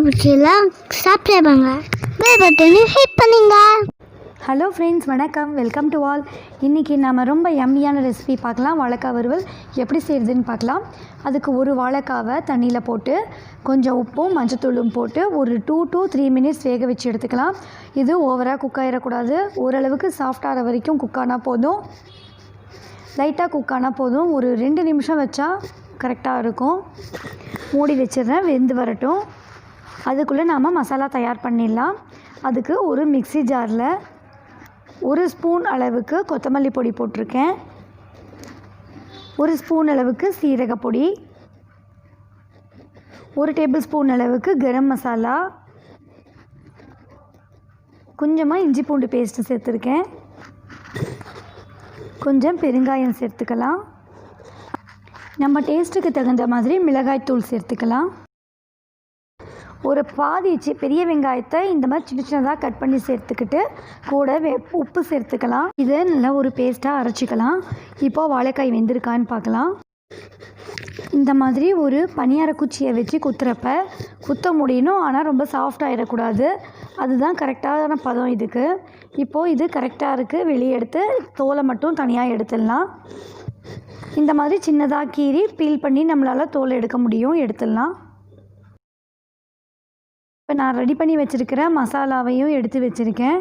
பிடிச்சலாம் சாப்பிடுவாங்க. பெல் பட்டனை ஹிட் பண்ணுங்க. ஹலோ ஃப்ரெண்ட்ஸ், வணக்கம், வெல்கம் டு ஆல். இன்றைக்கி நம்ம ரொம்ப யம்மியான ரெசிபி பார்க்கலாம். வாழைக்காய் வறுவல் எப்படி செய்கிறதுன்னு பார்க்கலாம். அதுக்கு ஒரு வாழைக்காவை தண்ணியில் போட்டு கொஞ்சம் உப்பும் மஞ்சத்தூளும் போட்டு ஒரு 2 to 3 minutes வேக வச்சு எடுத்துக்கலாம். இது ஓவராக குக் ஆகிடக்கூடாது. ஓரளவுக்கு சாஃப்டாகிற வரைக்கும் குக் ஆனால் போதும். லைட்டாக குக் ஆனால் போதும். ஒரு 2 நிமிஷம் வச்சா கரெக்டாக இருக்கும். மூடி வச்சிடுறேன், வெந்து வரட்டும். அதுக்குள்ளே நாம் மசாலா தயார் பண்ணிடலாம். அதுக்கு ஒரு மிக்ஸி ஜாரில் 1 ஸ்பூன் அளவுக்கு கொத்தமல்லி பொடி போட்டிருக்கேன், 1 ஸ்பூன் அளவுக்கு சீரக பொடி, 1 டேபிள் ஸ்பூன் அளவுக்கு கரம் மசாலா, கொஞ்சமாக இஞ்சி பூண்டு பேஸ்ட்டு சேர்த்துருக்கேன், கொஞ்சம் பெருங்காயம் சேர்த்துக்கலாம். நம்ம டேஸ்ட்டுக்கு தகுந்த மாதிரி மிளகாய்த்தூள் சேர்த்துக்கலாம். ஒரு பாதி பெரிய வெங்காயத்தை இந்த மாதிரி சின்ன சின்னதாக கட் பண்ணி சேர்த்துக்கிட்டு கூட உப்பு சேர்த்துக்கலாம். இதை நல்லா ஒரு பேஸ்ட்டாக அரைச்சிக்கலாம். இப்போது வாழைக்காய் வெந்திருக்கான்னு பார்க்கலாம். இந்த மாதிரி ஒரு பனியார குச்சியை வச்சு குத்த முடியணும், ஆனால் ரொம்ப சாஃப்டாகிடக்கூடாது. அதுதான் கரெக்டான பதம் இதுக்கு. இப்போது இது கரெக்டாக இருக்குது. வெளியே எடுத்து தோலை மட்டும் தனியாக எடுத்துடலாம். இந்த மாதிரி சின்னதாக கீறி பீல் பண்ணி நம்மளால் தோல் எடுக்க முடியும், எடுத்துடலாம். இப்போ நான் ரெடி பண்ணி வச்சுருக்கிற மசாலாவையும் எடுத்து வச்சுருக்கேன்.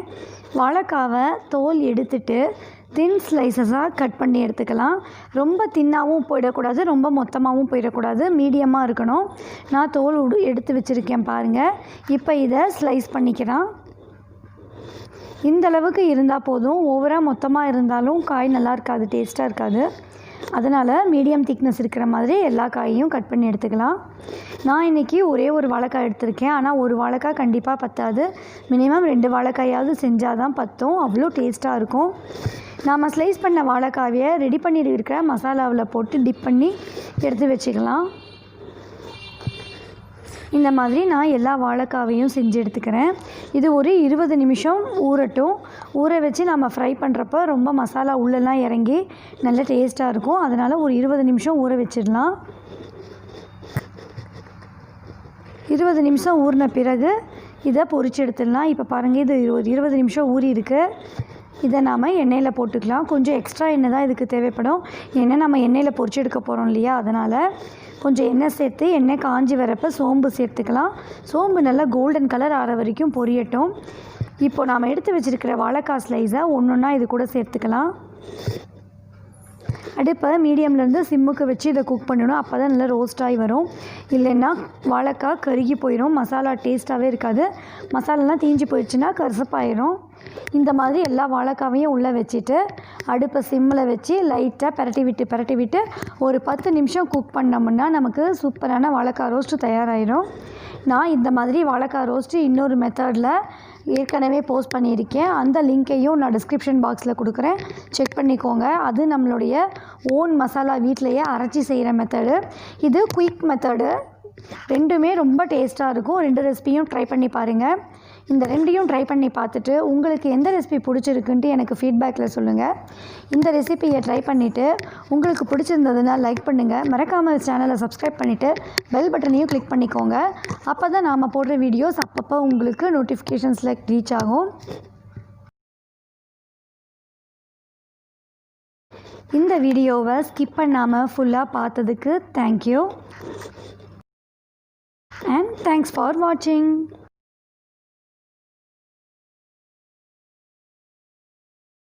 வாழைக்காவை தோல் எடுத்துட்டு தின் ஸ்லைசஸாக கட் பண்ணி எடுத்துக்கலாம். ரொம்ப தின்னாகவும் போயிடக்கூடாது, ரொம்ப மொத்தமாகவும் போயிடக்கூடாது, மீடியமாக இருக்கணும். நான் தோல் எடுத்து வச்சுருக்கேன் பாருங்கள். இப்போ இதை ஸ்லைஸ் பண்ணிக்கலாம். இந்தளவுக்கு இருந்தால் போதும். ஓவராக மொத்தமாக இருந்தாலும் காய் நல்லா இருக்காது, டேஸ்ட்டாக இருக்காது. அதனால் மீடியம் திக்னஸ் இருக்கிற மாதிரி எல்லா காயையும் கட் பண்ணி எடுத்துக்கலாம். நான் இன்றைக்கி ஒரே ஒரு வாழைக்காய் எடுத்திருக்கேன். ஆனால் ஒரு வாழைக்காய் கண்டிப்பாக பத்தாது. மினிமம் 2 வாழைக்காயாவது செஞ்சால் தான் பத்தும். அவ்வளோ டேஸ்ட்டாக இருக்கும். நாம் ஸ்லைஸ் பண்ண வாழைக்காயை ரெடி பண்ணி இருக்கிற மசாலாவில் போட்டு டிப் பண்ணி எடுத்து வச்சுக்கலாம். இந்த மாதிரி நான் எல்லா வாழைக்காவையும் செஞ்சு எடுத்துக்கிறேன். இது ஒரு 20 நிமிஷம் ஊறட்டும். ஊற வச்சு நம்ம ஃப்ரை பண்ணுறப்ப ரொம்ப மசாலா உள்ளெல்லாம் இறங்கி நல்ல டேஸ்ட்டாக இருக்கும். அதனால் ஒரு 20 நிமிஷம் ஊற வச்சிடலாம். 20 நிமிஷம் ஊறின பிறகு இதை பொரிச்சு எடுத்துடலாம். இப்போ பாருங்கள், இது 20 நிமிஷம் ஊறி இருக்குது. இதை நாம் எண்ணெயில் போட்டுக்கலாம். கொஞ்சம் எக்ஸ்ட்ரா எண்ணெய் தான் இதுக்கு தேவைப்படும். ஏன்னா நம்ம எண்ணெயில் பொரிச்சு எடுக்க போகிறோம் இல்லையா, அதனால் கொஞ்சம் எண்ணெய் சேர்த்து எண்ணெய் காஞ்சி வரப்போ சோம்பு சேர்த்துக்கலாம். சோம்பு நல்லா கோல்டன் கலர் ஆகிற வரைக்கும் பொரியட்டும். இப்போ நாம் எடுத்து வச்சுருக்கிற வாழைக்காய் ஸ்லைஸை ஒன்றா இது கூட சேர்த்துக்கலாம். அடுப்பை மீடியம்லேருந்து சிம்முக்கு வச்சு இதை குக் பண்ணணும். அப்போ தான் நல்லா ரோஸ்ட் ஆகி வரும். இல்லைன்னா வாழைக்காய் கருகி போயிடும், மசாலா டேஸ்ட்டாகவே இருக்காது. மசாலாலாம் தீஞ்சு போயிடுச்சுன்னா கருசப்பாயிடும். இந்த மாதிரி எல்லா வாழைக்காவையும் உள்ளே வச்சுட்டு அடுப்பை சிம்மில் வச்சு லைட்டாக பரட்டி விட்டு ஒரு 10 நிமிஷம் குக் பண்ணோம்னா நமக்கு சூப்பரான வாழைக்காய் ரோஸ்ட்டு தயாராகிடும். நான் இந்த மாதிரி வாழைக்காய் ரோஸ்ட்டு இன்னொரு மெத்தடில் ஏற்கனவே போஸ்ட் பண்ணியிருக்கேன். அந்த லிங்க்கையும் நான் டிஸ்கிரிப்ஷன் பாக்ஸில் கொடுக்குறேன், செக் பண்ணிக்கோங்க. அது நம்மளுடைய ஓன் மசாலா வீட்டிலையே அரைச்சி செய்கிற மெத்தடு. இது குயிக் மெத்தடு. ரெண்டுமே ரொம்ப டேஸ்ட்டாக இருக்கும். 2 ரெசிபியும் ட்ரை பண்ணி பாருங்கள். இந்த 2யும் ட்ரை பண்ணி பார்த்துட்டு உங்களுக்கு எந்த ரெசிபி பிடிச்சிருக்குன்ட்டு எனக்கு ஃபீட்பேக்கில் சொல்லுங்கள். இந்த ரெசிபியை ட்ரை பண்ணிவிட்டு உங்களுக்கு பிடிச்சிருந்ததுன்னா லைக் பண்ணுங்கள். மறக்காமல் சேனலை சப்ஸ்கிரைப் பண்ணிவிட்டு பெல் பட்டனையும் கிளிக் பண்ணிக்கோங்க. அப்போ தான் நாம் போடுற வீடியோஸ் அப்பப்போ உங்களுக்கு நோட்டிஃபிகேஷன்ஸில் ரீச் ஆகும். இந்த வீடியோவை ஸ்கிப் பண்ணாமல் ஃபுல்லாக பார்த்ததுக்கு thank you and thanks for watching.